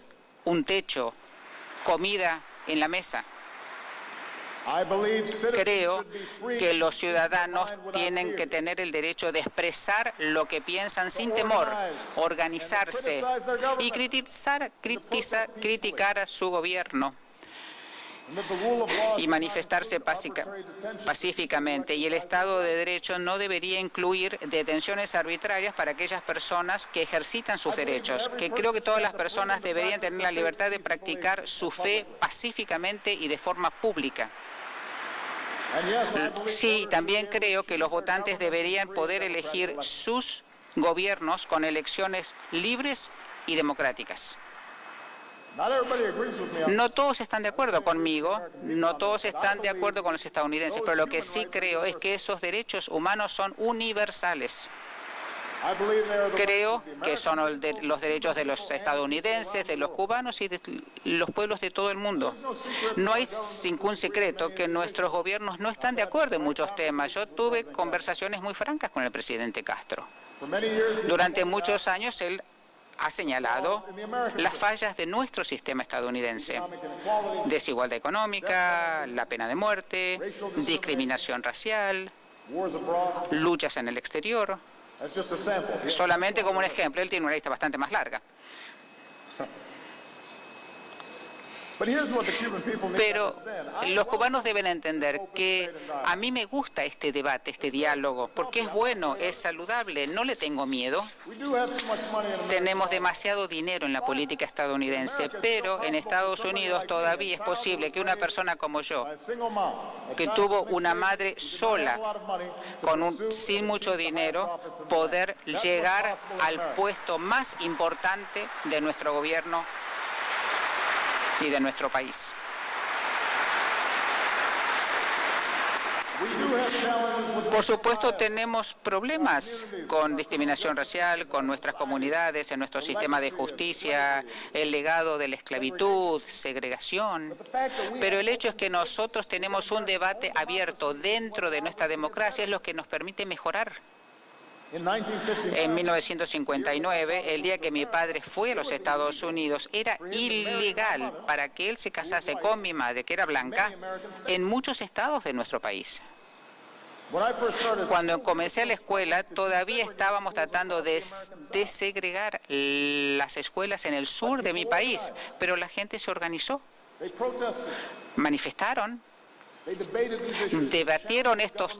un techo, comida en la mesa. Creo que los ciudadanos tienen que tener el derecho de expresar lo que piensan sin temor, organizarse y criticar a su gobierno y manifestarse pacíficamente. Y el Estado de Derecho no debería incluir detenciones arbitrarias para aquellas personas que ejercitan sus derechos. Que creo que todas las personas deberían tener la libertad de practicar su fe pacíficamente y de forma pública. Sí, también creo que los votantes deberían poder elegir sus gobiernos con elecciones libres y democráticas. No todos están de acuerdo conmigo, no todos están de acuerdo con los estadounidenses, pero lo que sí creo es que esos derechos humanos son universales. Creo que son los derechos de los estadounidenses, de los cubanos y de los pueblos de todo el mundo. No hay ningún secreto que nuestros gobiernos no están de acuerdo en muchos temas. Yo tuve conversaciones muy francas con el presidente Castro. Durante muchos años él ha señalado las fallas de nuestro sistema estadounidense: desigualdad económica, la pena de muerte, discriminación racial, luchas en el exterior. Solamente como un ejemplo, él tiene una lista bastante más larga. Pero los cubanos deben entender que a mí me gusta este debate, este diálogo, porque es bueno, es saludable, no le tengo miedo. Tenemos demasiado dinero en la política estadounidense, pero en Estados Unidos todavía es posible que una persona como yo, que tuvo una madre sola, sin mucho dinero, poder llegar al puesto más importante de nuestro gobierno y de nuestro país. Por supuesto, tenemos problemas con discriminación racial, con nuestras comunidades, en nuestro sistema de justicia, el legado de la esclavitud, segregación. Pero el hecho es que nosotros tenemos un debate abierto dentro de nuestra democracia, es lo que nos permite mejorar. En 1959, el día que mi padre fue a los Estados Unidos, era ilegal para que él se casase con mi madre, que era blanca, en muchos estados de nuestro país. Cuando comencé la escuela, todavía estábamos tratando de desegregar las escuelas en el sur de mi país, pero la gente se organizó, manifestaron, debatieron estos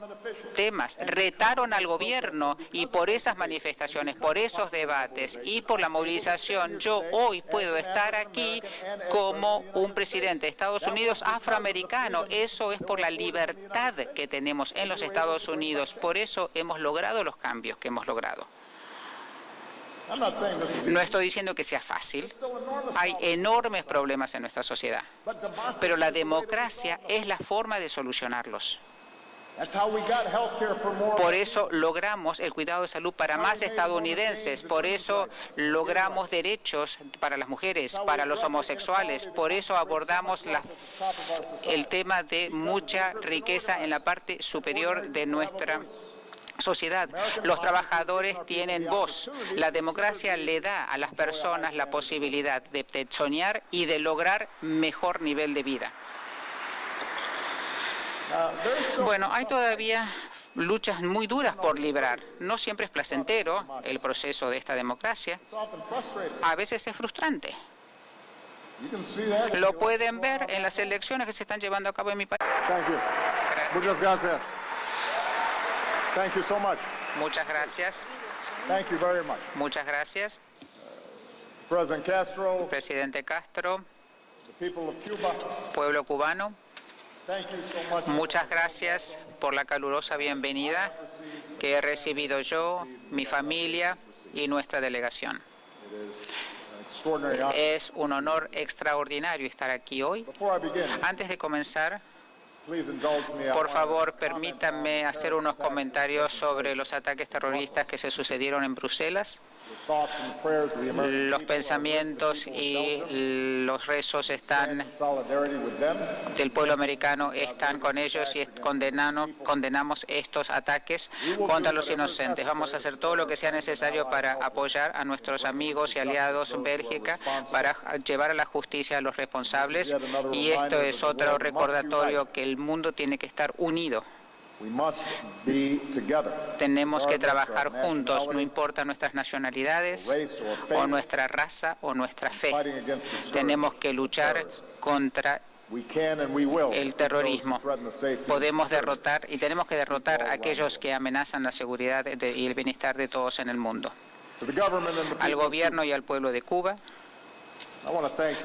temas, retaron al gobierno, y por esas manifestaciones, por esos debates y por la movilización, yo hoy puedo estar aquí como un presidente de Estados Unidos afroamericano. Eso es por la libertad que tenemos en los Estados Unidos. Por eso hemos logrado los cambios que hemos logrado. No estoy diciendo que sea fácil. Hay enormes problemas en nuestra sociedad, pero la democracia es la forma de solucionarlos. Por eso logramos el cuidado de salud para más estadounidenses. Por eso logramos derechos para las mujeres, para los homosexuales. Por eso abordamos el tema de mucha riqueza en la parte superior de nuestra sociedad. Los trabajadores tienen voz. La democracia le da a las personas la posibilidad de soñar y de lograr mejor nivel de vida. Bueno, hay todavía luchas muy duras por librar. No siempre es placentero el proceso de esta democracia. A veces es frustrante. Lo pueden ver en las elecciones que se están llevando a cabo en mi país. Gracias. Muchas gracias. Thank you so much. Muchas gracias. Thank you very much. Muchas gracias. President Castro, Presidente Castro, the people of Cuba, pueblo cubano, thank you so much. muchas gracias por la calurosa bienvenida que he recibido yo, mi familia y nuestra delegación. Es un honor extraordinario estar aquí hoy. Antes de comenzar, por favor, permítanme hacer unos comentarios sobre los ataques terroristas que se sucedieron en Bruselas. Los pensamientos y los rezos del pueblo americano están con ellos y condenamos estos ataques contra los inocentes. Vamos a hacer todo lo que sea necesario para apoyar a nuestros amigos y aliados en Bélgica, para llevar a la justicia a los responsables. Y esto es otro recordatorio que el mundo tiene que estar unido. Tenemos que trabajar juntos, no importa nuestras nacionalidades o nuestra raza o nuestra fe. Tenemos que luchar contra el terrorismo. Podemos derrotar y tenemos que derrotar a aquellos que amenazan la seguridad y el bienestar de todos en el mundo. Al gobierno y al pueblo de Cuba,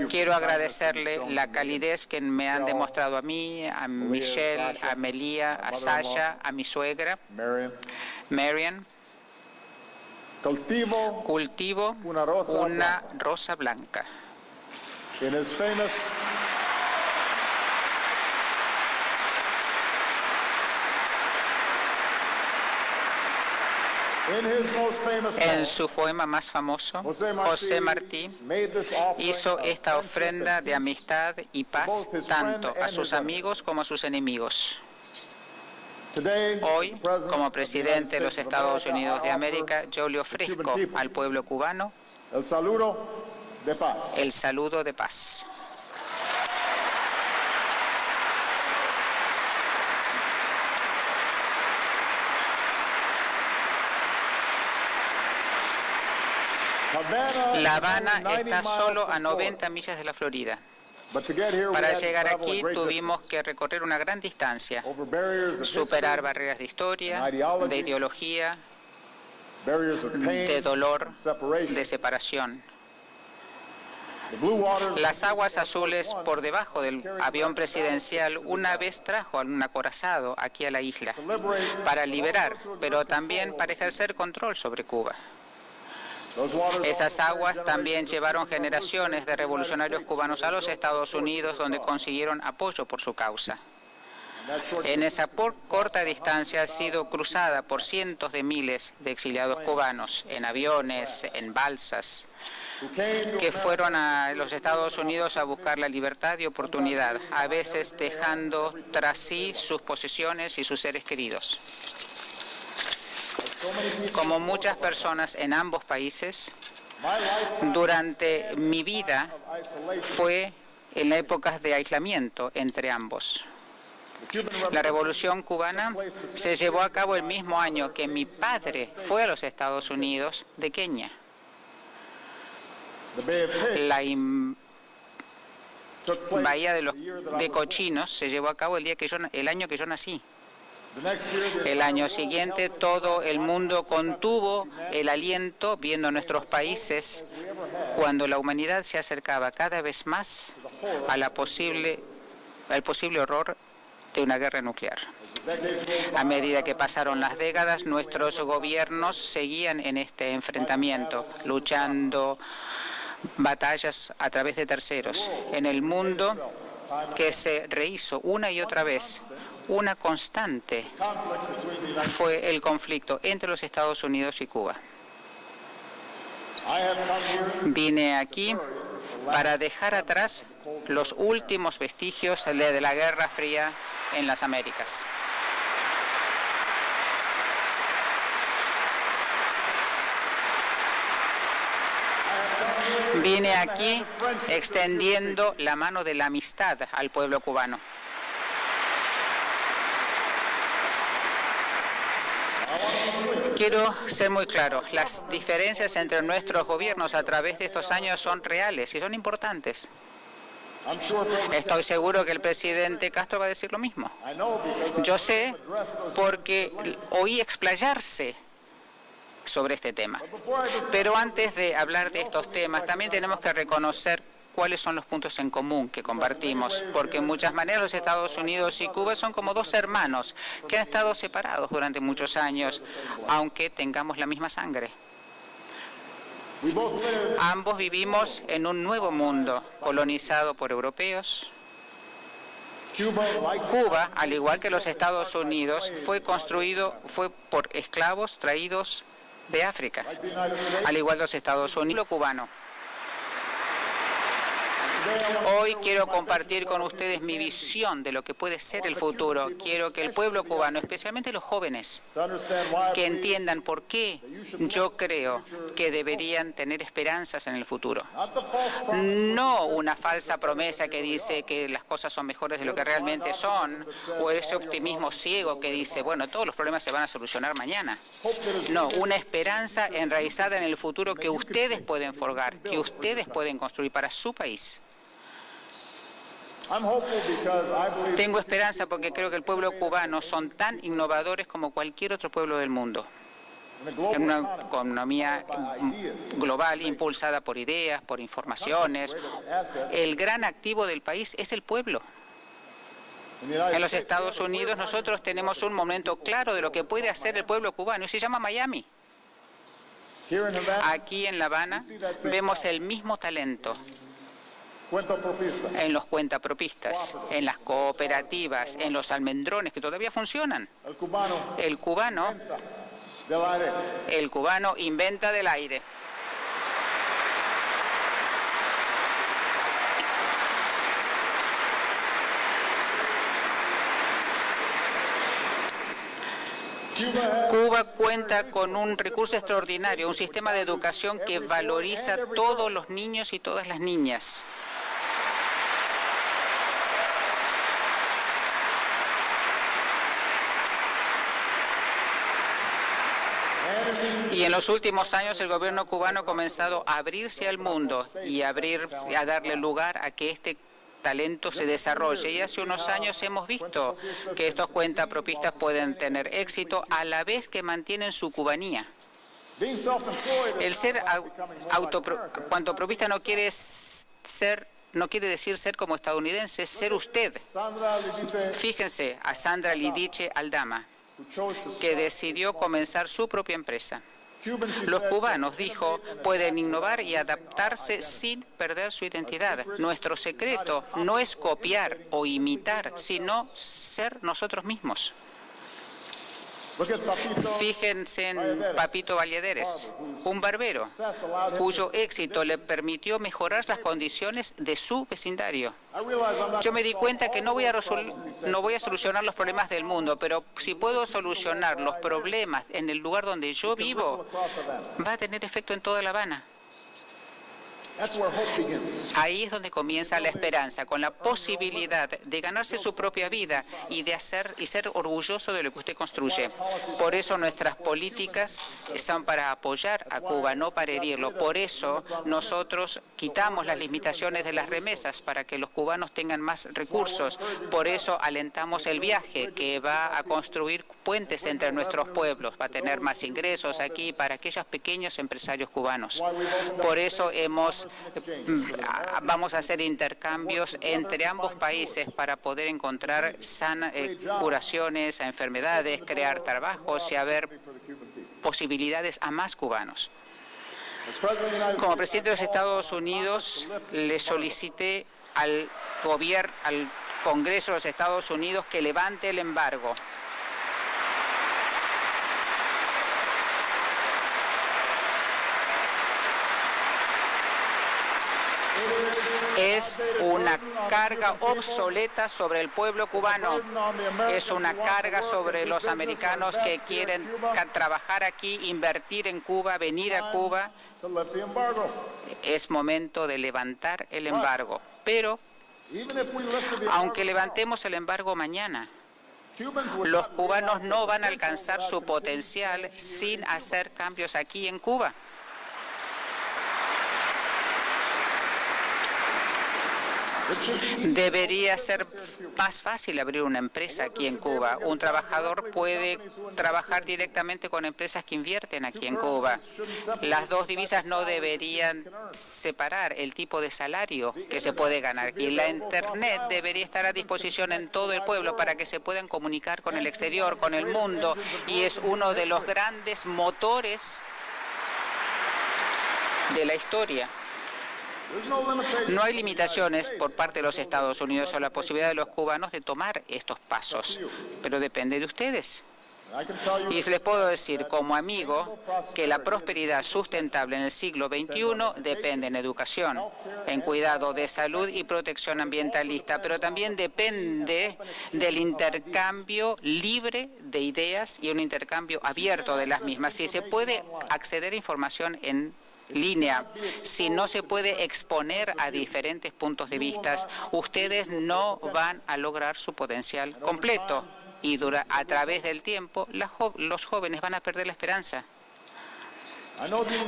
quiero agradecerle la calidez que me han demostrado a mí, a Michelle, a Melia, a Sasha, a mi suegra, Marian. Cultivo una rosa blanca. En su poema más famoso, José Martí hizo esta ofrenda de amistad y paz tanto a sus amigos como a sus enemigos. Hoy, como presidente de los Estados Unidos de América, yo le ofrezco al pueblo cubano el saludo de paz. La Habana está solo a 90 millas de la Florida. Para llegar aquí tuvimos que recorrer una gran distancia, superar barreras de historia, de ideología, de dolor, de separación. Las aguas azules por debajo del avión presidencial una vez trajo a un acorazado aquí a la isla para liberar, pero también para ejercer control sobre Cuba. Esas aguas también llevaron generaciones de revolucionarios cubanos a los Estados Unidos, donde consiguieron apoyo por su causa. En esa corta distancia ha sido cruzada por cientos de miles de exiliados cubanos, en aviones, en balsas, que fueron a los Estados Unidos a buscar la libertad y oportunidad, a veces dejando tras sí sus posesiones y sus seres queridos. Como muchas personas en ambos países, durante mi vida fue en épocas de aislamiento entre ambos. La Revolución cubana se llevó a cabo el mismo año que mi padre fue a los Estados Unidos de Kenia. La Bahía de Cochinos se llevó a cabo el año que yo nací. El año siguiente todo el mundo contuvo el aliento viendo nuestros países cuando la humanidad se acercaba cada vez más al posible horror de una guerra nuclear. A medida que pasaron las décadas, nuestros gobiernos seguían en este enfrentamiento, luchando batallas a través de terceros en el mundo que se rehizo una y otra vez. una constante fue el conflicto entre los Estados Unidos y Cuba. Vine aquí para dejar atrás los últimos vestigios de la Guerra Fría en las Américas. Vine aquí extendiendo la mano de la amistad al pueblo cubano. Quiero ser muy claro, las diferencias entre nuestros gobiernos a través de estos años son reales y son importantes. Estoy seguro que el presidente Castro va a decir lo mismo. Yo sé porque oí explayarse sobre este tema. Pero antes de hablar de estos temas, también tenemos que reconocer cuáles son los puntos en común que compartimos, porque en muchas maneras los Estados Unidos y Cuba son como dos hermanos que han estado separados durante muchos años, aunque tengamos la misma sangre. Ambos vivimos en un nuevo mundo colonizado por europeos. Cuba, al igual que los Estados Unidos, fue por esclavos traídos de África, al igual que los Estados Unidos, cubano. Hoy quiero compartir con ustedes mi visión de lo que puede ser el futuro. Quiero que el pueblo cubano, especialmente los jóvenes, que entiendan por qué yo creo que deberían tener esperanzas en el futuro. No una falsa promesa que dice que las cosas son mejores de lo que realmente son, o ese optimismo ciego que dice, bueno, todos los problemas se van a solucionar mañana. No, una esperanza enraizada en el futuro que ustedes pueden forjar, que ustedes pueden construir para su país. Tengo esperanza porque creo que el pueblo cubano son tan innovadores como cualquier otro pueblo del mundo. En una economía global impulsada por ideas, por informaciones, el gran activo del país es el pueblo. En los Estados Unidos nosotros tenemos un momento claro de lo que puede hacer el pueblo cubano y se llama Miami. Aquí en La Habana vemos el mismo talento. En los cuentapropistas, en las cooperativas, en los almendrones que todavía funcionan. El cubano inventa del aire. Cuba cuenta con un recurso extraordinario, un sistema de educación que valoriza a todos los niños y todas las niñas. Y en los últimos años el gobierno cubano ha comenzado a abrirse al mundo y a darle lugar a que este talento se desarrolle. Y hace unos años hemos visto que estos cuentapropistas pueden tener éxito a la vez que mantienen su cubanía. El ser cuentapropista no quiere decir ser como estadounidense, ser usted. Fíjense a Sandra Lidice Aldama, que decidió comenzar su propia empresa. Los cubanos, dijo, pueden innovar y adaptarse sin perder su identidad. Nuestro secreto no es copiar o imitar, sino ser nosotros mismos. Fíjense en Papito Valladares, un barbero cuyo éxito le permitió mejorar las condiciones de su vecindario. Yo me di cuenta que no voy a solucionar los problemas del mundo, pero si puedo solucionar los problemas en el lugar donde yo vivo, va a tener efecto en toda La Habana. Ahí es donde comienza la esperanza, con la posibilidad de ganarse su propia vida y ser orgulloso de lo que usted construye. Por eso nuestras políticas son para apoyar a Cuba, no para herirlo. Por eso nosotros quitamos las limitaciones de las remesas para que los cubanos tengan más recursos. Por eso alentamos el viaje que va a construir puentes entre nuestros pueblos, va a tener más ingresos aquí para aquellos pequeños empresarios cubanos. Por eso vamos a hacer intercambios entre ambos países para poder encontrar curaciones a enfermedades, crear trabajos y haber posibilidades a más cubanos. Como presidente de los Estados Unidos, le solicité al Congreso de los Estados Unidos que levante el embargo. Es una carga obsoleta sobre el pueblo cubano. Es una carga sobre los americanos que quieren trabajar aquí, invertir en Cuba, venir a Cuba. Es momento de levantar el embargo. Pero, aunque levantemos el embargo mañana, los cubanos no van a alcanzar su potencial sin hacer cambios aquí en Cuba. Debería ser más fácil abrir una empresa aquí en Cuba. Un trabajador puede trabajar directamente con empresas que invierten aquí en Cuba. Las dos divisas no deberían separar el tipo de salario que se puede ganar aquí. La Internet debería estar a disposición en todo el pueblo para que se puedan comunicar con el exterior, con el mundo, y es uno de los grandes motores de la historia. No hay limitaciones por parte de los Estados Unidos a la posibilidad de los cubanos de tomar estos pasos, pero depende de ustedes. Y les puedo decir como amigo que la prosperidad sustentable en el siglo XXI depende en educación, en cuidado de salud y protección ambientalista, pero también depende del intercambio libre de ideas y un intercambio abierto de las mismas. Si se puede acceder a información en línea, si no se puede exponer a diferentes puntos de vista, ustedes no van a lograr su potencial completo. Y a través del tiempo, los jóvenes van a perder la esperanza.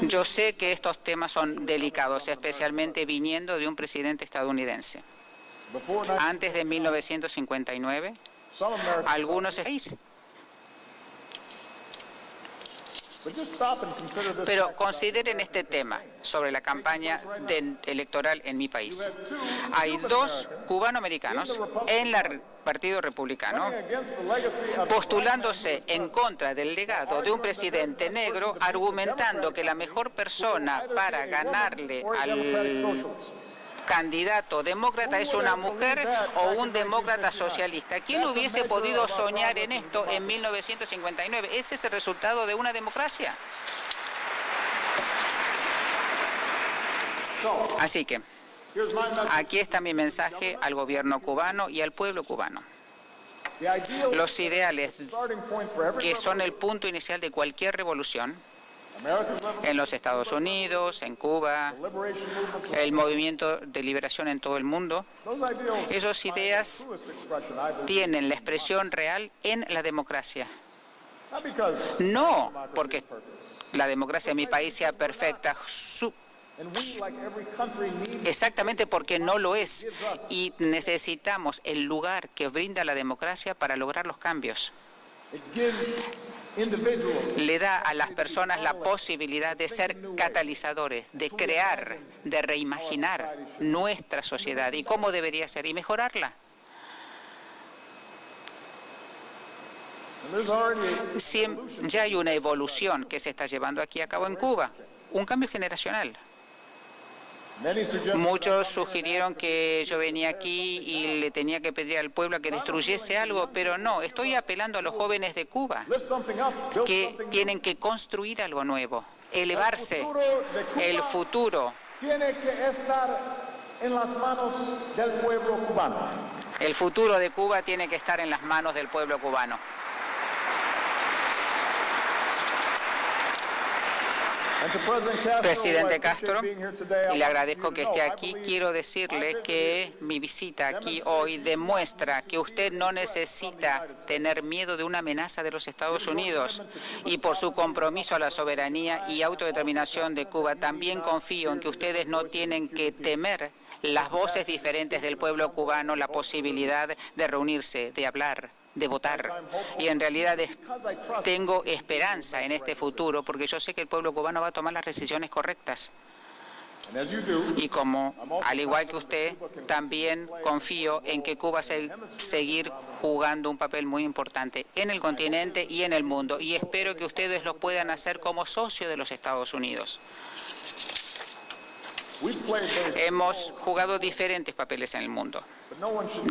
Yo sé que estos temas son delicados, especialmente viniendo de un presidente estadounidense. Antes de 1959, algunos países. Pero consideren este tema sobre la campaña electoral en mi país. Hay dos cubanoamericanos en el Partido Republicano postulándose en contra del legado de un presidente negro, argumentando que la mejor persona para ganarle al candidato demócrata es una mujer o un demócrata socialista. ¿Quién hubiese podido soñar en esto en 1959? Ese es el resultado de una democracia. Así que aquí está mi mensaje al gobierno cubano y al pueblo cubano. Los ideales que son el punto inicial de cualquier revolución en los Estados Unidos, en Cuba, el movimiento de liberación en todo el mundo, esas ideas tienen la expresión real en la democracia. No porque la democracia en mi país sea perfecta, exactamente porque no lo es, y necesitamos el lugar que brinda la democracia para lograr los cambios. Le da a las personas la posibilidad de ser catalizadores, de crear, de reimaginar nuestra sociedad y cómo debería ser y mejorarla. Ya hay una evolución que se está llevando aquí a cabo en Cuba, un cambio generacional. Muchos sugirieron que yo venía aquí y le tenía que pedir al pueblo que destruyese algo, pero no, estoy apelando a los jóvenes de Cuba que tienen que construir algo nuevo, elevarse. El futuro tiene que estar en las manos del pueblo cubano. El futuro de Cuba tiene que estar en las manos del pueblo cubano. Presidente Castro, y le agradezco que esté aquí, quiero decirle que mi visita aquí hoy demuestra que usted no necesita tener miedo de una amenaza de los Estados Unidos, y por su compromiso a la soberanía y autodeterminación de Cuba, también confío en que ustedes no tienen que temer las voces diferentes del pueblo cubano, la posibilidad de reunirse, de hablar, de votar. Y en realidad tengo esperanza en este futuro porque yo sé que el pueblo cubano va a tomar las decisiones correctas. Y como, al igual que usted, también confío en que Cuba seguir jugando un papel muy importante en el continente y en el mundo. Y espero que ustedes lo puedan hacer como socio de los Estados Unidos. Hemos jugado diferentes papeles en el mundo,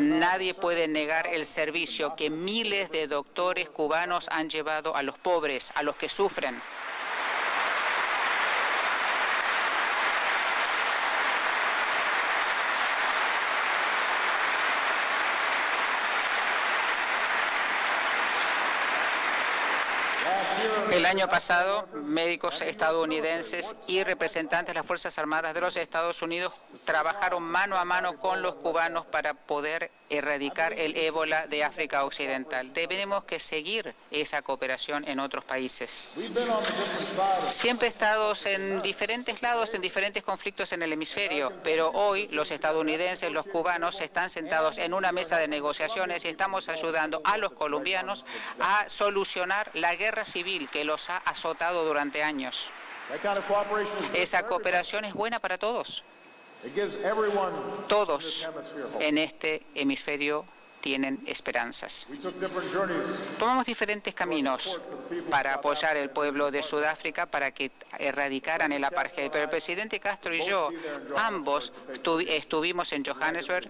Nadie puede negar el servicio que miles de doctores cubanos han llevado a los pobres, a los que sufren. El año pasado, médicos estadounidenses y representantes de las Fuerzas Armadas de los Estados Unidos trabajaron mano a mano con los cubanos para poder erradicar el ébola de África Occidental. Tenemos que seguir esa cooperación en otros países. Siempre estamos en diferentes lados, en diferentes conflictos en el hemisferio, pero hoy los estadounidenses, los cubanos, están sentados en una mesa de negociaciones y estamos ayudando a los colombianos a solucionar la guerra civil que los ha azotado durante años. Esa cooperación es buena para todos. Todos en este hemisferio tienen esperanzas. Tomamos diferentes caminos para apoyar al pueblo de Sudáfrica para que erradicaran el apartheid, pero el presidente Castro y yo, ambos estuvimos en Johannesburg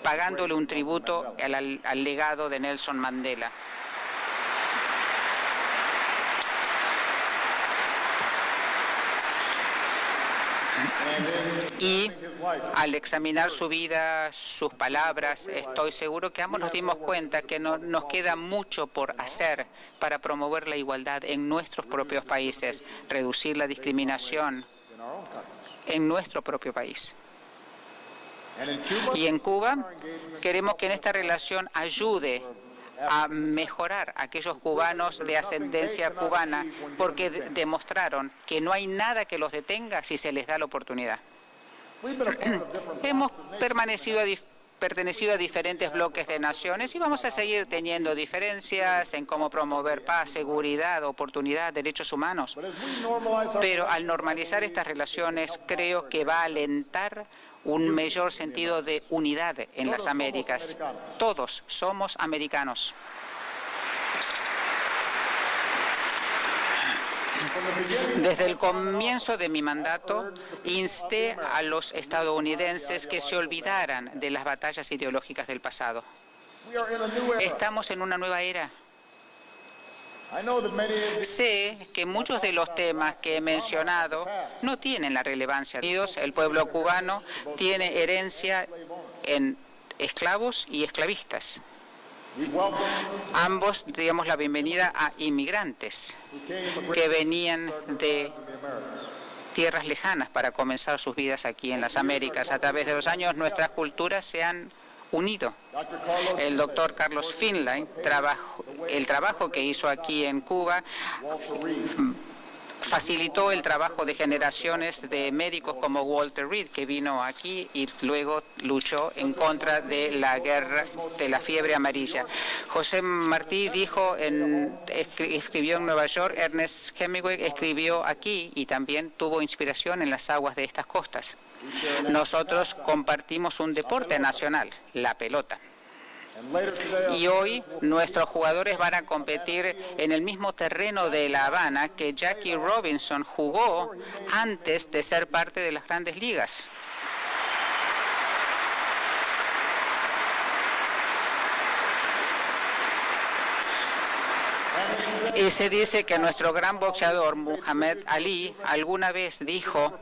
pagándole un tributo al legado de Nelson Mandela. Y al examinar su vida, sus palabras, estoy seguro que ambos nos dimos cuenta que nos queda mucho por hacer para promover la igualdad en nuestros propios países, reducir la discriminación en nuestro propio país. Y en Cuba queremos que en esta relación ayude a mejorar a aquellos cubanos de ascendencia cubana, porque demostraron que no hay nada que los detenga si se les da la oportunidad. Hemos pertenecido a diferentes bloques de naciones y vamos a seguir teniendo diferencias en cómo promover paz, seguridad, oportunidad, derechos humanos. Pero al normalizar estas relaciones, creo que va a alentar un mayor sentido de unidad en las Américas. Todos somos americanos. Desde el comienzo de mi mandato, insté a los estadounidenses que se olvidaran de las batallas ideológicas del pasado. Estamos en una nueva era. Sé que muchos de los temas que he mencionado no tienen la relevancia. El pueblo cubano tiene herencia en esclavos y esclavistas. Ambos damos la bienvenida a inmigrantes que venían de tierras lejanas para comenzar sus vidas aquí en las Américas. A través de los años nuestras culturas se han unido. El doctor Carlos Finlay, el trabajo que hizo aquí en Cuba, facilitó el trabajo de generaciones de médicos como Walter Reed, que vino aquí y luego luchó en contra de la guerra de la fiebre amarilla. José Martí escribió en Nueva York, Ernest Hemingway escribió aquí y también tuvo inspiración en las aguas de estas costas. Nosotros compartimos un deporte nacional, la pelota. Y hoy nuestros jugadores van a competir en el mismo terreno de La Habana que Jackie Robinson jugó antes de ser parte de las grandes ligas. Y se dice que nuestro gran boxeador Muhammad Ali alguna vez dijo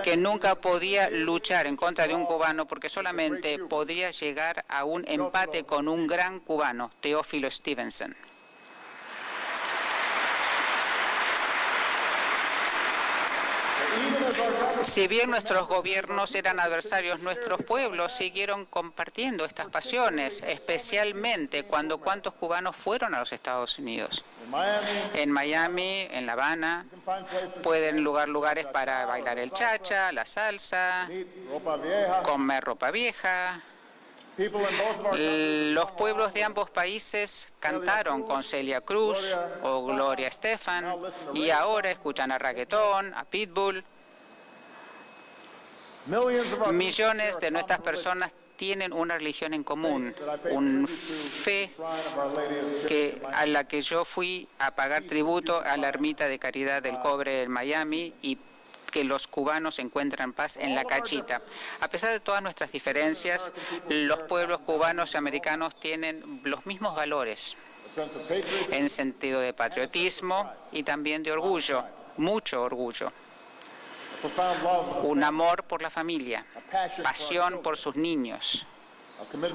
que nunca podía luchar en contra de un cubano porque solamente podía llegar a un empate con un gran cubano, Teófilo Stevenson. Si bien nuestros gobiernos eran adversarios, nuestros pueblos siguieron compartiendo estas pasiones, especialmente cuando cuantos cubanos fueron a los Estados Unidos. En Miami, en La Habana, pueden lugares para bailar el cha-cha, la salsa, comer ropa vieja. Los pueblos de ambos países cantaron con Celia Cruz o Gloria Estefan y ahora escuchan a reggaetón, a Pitbull. Millones de nuestras personas tienen una religión en común, una fe a la que yo fui a pagar tributo a la Ermita de Caridad del Cobre en Miami y que los cubanos encuentran paz en la cachita. A pesar de todas nuestras diferencias, los pueblos cubanos y americanos tienen los mismos valores en sentido de patriotismo y también de orgullo, mucho orgullo. Un amor por la familia, pasión por sus niños,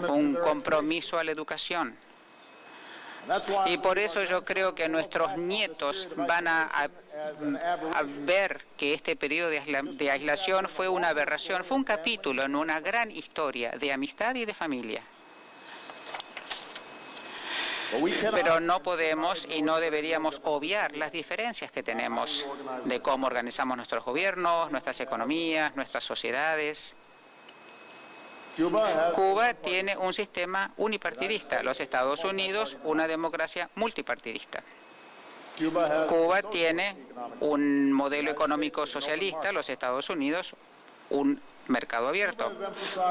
un compromiso a la educación. Y por eso yo creo que nuestros nietos van a ver que este periodo de aislación fue una aberración, fue un capítulo en una gran historia de amistad y de familia. Pero no podemos y no deberíamos obviar las diferencias que tenemos de cómo organizamos nuestros gobiernos, nuestras economías, nuestras sociedades. Cuba tiene un sistema unipartidista, los Estados Unidos una democracia multipartidista. Cuba tiene un modelo económico socialista, los Estados Unidos un mercado abierto.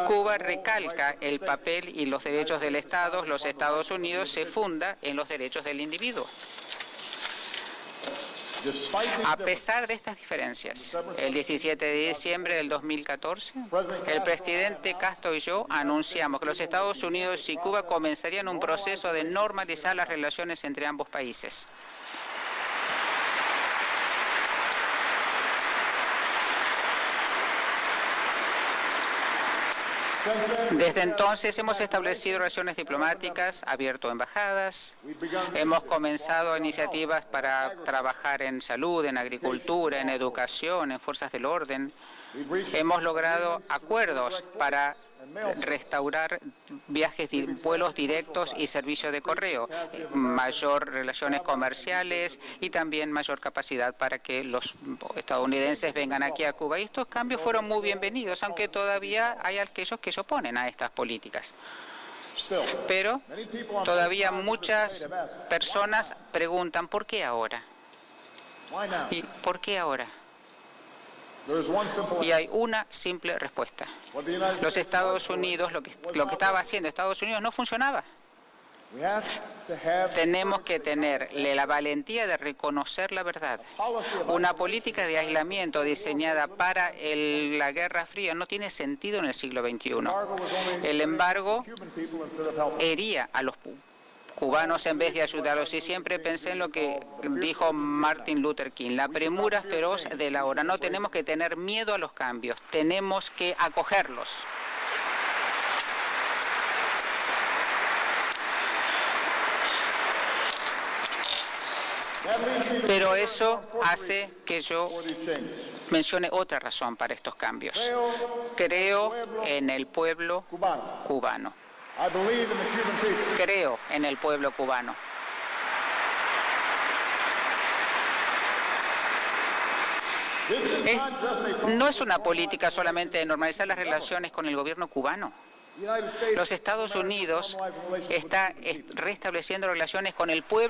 Cuba recalca el papel y los derechos del Estado, los Estados Unidos se funda en los derechos del individuo. A pesar de estas diferencias, el 17 de diciembre del 2014, el presidente Castro y yo anunciamos que los Estados Unidos y Cuba comenzarían un proceso de normalizar las relaciones entre ambos países. Desde entonces hemos establecido relaciones diplomáticas, abierto embajadas, hemos comenzado iniciativas para trabajar en salud, en agricultura, en educación, en fuerzas del orden. Hemos logrado acuerdos para restaurar vuelos directos y servicios de correo, mayor relaciones comerciales y también mayor capacidad para que los estadounidenses vengan aquí a Cuba. Y estos cambios fueron muy bienvenidos, aunque todavía hay aquellos que se oponen a estas políticas. Pero todavía muchas personas preguntan, ¿por qué ahora? ¿Y por qué ahora? Y hay una simple respuesta. Los Estados Unidos, lo que estaba haciendo Estados Unidos no funcionaba. Tenemos que tener la valentía de reconocer la verdad. Una política de aislamiento diseñada para la Guerra Fría no tiene sentido en el siglo XXI. El embargo hería a los cubanos en vez de ayudarlos. Y siempre pensé en lo que dijo Martin Luther King, la premura feroz de la hora. No tenemos que tener miedo a los cambios, tenemos que acogerlos. Pero eso hace que yo mencione otra razón para estos cambios. Creo en el pueblo cubano. Creo en el pueblo cubano. No es una política solamente de normalizar las relaciones con el gobierno cubano. Los Estados Unidos está restableciendo relaciones con el pueblo